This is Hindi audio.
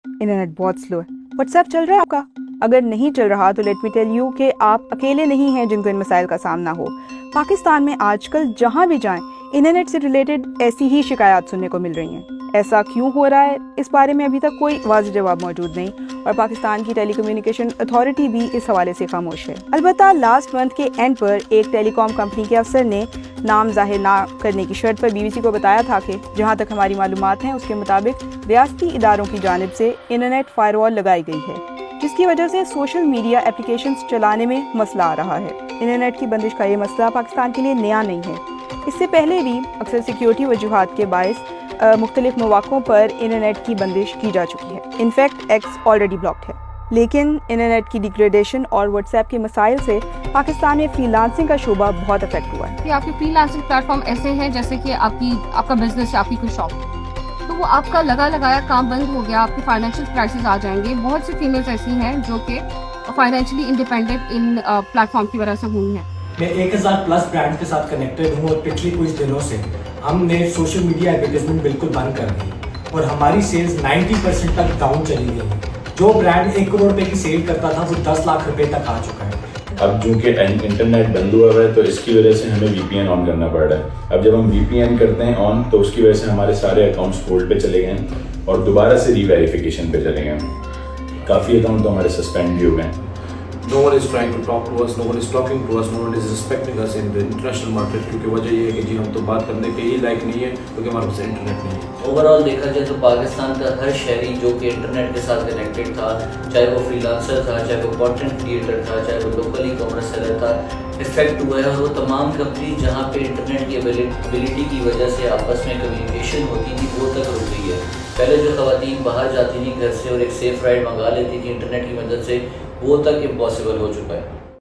इंटरनेट बहुत स्लो है। व्हाट्सएप चल रहा है आपका? अगर नहीं चल रहा तो लेट मी टेल यू कि आप अकेले नहीं हैं जिनको इन मसाइल का सामना हो। पाकिस्तान में आजकल जहां भी जाएं इंटरनेट से रिलेटेड ऐसी ही शिकायत सुनने को मिल रही हैं। ऐसा क्यों हो रहा है, इस बारे में अभी तक कोई वाज़ेह जवाब मौजूद नहीं और पाकिस्तान की टेलीकम्युनिकेशन अथॉरिटी भी इस हवाले से खामोश है। अलबत्ता लास्ट मंथ के एंड पर एक टेलीकॉम कंपनी के अफसर ने नाम जाहिर ना करने की शर्त पर BBC को बताया था कि जहां तक हमारी मालूमात हैं उसके मुताबिक रियासती इदारों की जानिब से इंटरनेट फायरवॉल लगाई गई है, जिसकी वजह से सोशल मीडिया एप्लीकेशंस चलाने में मसला आ रहा है। इंटरनेट की बंदिश का ये मसला पाकिस्तान के लिए नया नहीं है। इससे पहले भी अक्सर सिक्योरिटी वजूहात के बायस मुख्तलिफ मौक़ों पर इंटरनेट की बंदिश की जा चुकी है। इनफैक्ट एक्स ऑलरेडी ब्लॉक्ड है। लेकिन इंटरनेट की डिग्रेडेशन और व्हाट्सएप के मसाइल से पाकिस्तान में फ्रीलांसिंग का शोबा बहुत अफेक्ट हुआ है। कि आपके फ्रीलांसिंग प्लेटफॉर्म ऐसे हैं जैसे कि आपका बिजनेस या आपकी कोई शॉप, तो वो आपका लगाया काम बंद हो गया, आपके फाइनेंशियल क्राइसिस आ जाएंगे। बहुत सी फीमेल्स ऐसी हैं जो कि फाइनेंशियली इंडिपेंडेंट इन प्लेटफॉर्म की वजह से हुई हैं। मैं 1000 प्लस ब्रांड के साथ कनेक्टेड हूँ और पिछले कुछ दिनों से हमने सोशल मीडिया एडवर्टाइजमेंट बिल्कुल बंद कर दी और हमारी सेल्स 90% तक डाउन चली गई है। जो ब्रांड 1 करोड़ रुपए की सेल करता था वो 10 लाख रुपए तक आ चुका है। अब चूंकि इंटरनेट बंद हुआ है तो इसकी वजह से हमें VPN ऑन करना पड़ रहा है। अब जब हम VPN करते हैं ऑन तो उसकी वजह से हमारे सारे अकाउंट्स होल्ड पे चले गए हैं और दोबारा से रीवेरिफिकेशन पे चले गए हैं। काफ़ी अकाउंट तो हमारे सस्पेंड भी हो गए हैं। No one is trying to talk to us, no one is talking to us, no one is respecting us in the international market, क्योंकि वजह ये है कि जी हम तो बात करने के ही लायक नहीं है क्योंकि हमारे पास इंटरनेट नहीं है। ओवरऑल देखा जाए तो पाकिस्तान का हर शहरी जो कि इंटरनेट के साथ कनेक्टेड था, चाहे वो फ्रीलांसर था, चाहे वो कंटेंट क्रिएटर था, चाहे वो लोकल ई कॉमर्स सेलर था, इफेक्ट हुआ है। और वो तमाम कंपनी जहाँ पे इंटरनेट की अवेलेबिलिटी की वजह से आपस में कम्युनिकेशन होती थी वो तक रुक गई है। पहले जो ख़वातीन बाहर जाती थी घर से और एक सेफ राइड मंगा लेती थी इंटरनेट की मदद से, वो तक इम्पॉसिबल हो चुका है।